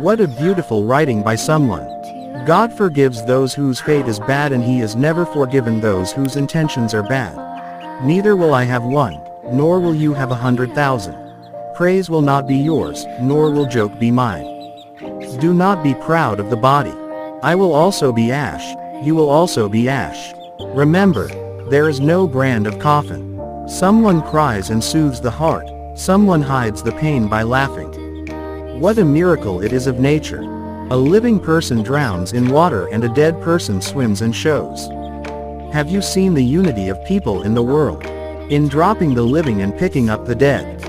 What a beautiful writing by someone. God forgives those whose fate is bad, and he is never forgiven those whose intentions are bad. Neither will I have one, nor will you have 100,000. Praise will not be yours, nor will joke be mine. Do not be proud of the body. I will also be ash, you will also be ash. Remember, there is no brand of coffin. Someone cries and soothes the heart, someone hides the pain by laughing. What a miracle it is of nature. A living person drowns in water and a dead person swims and shows. Have you seen the unity of people in the world? In dropping the living and picking up the dead.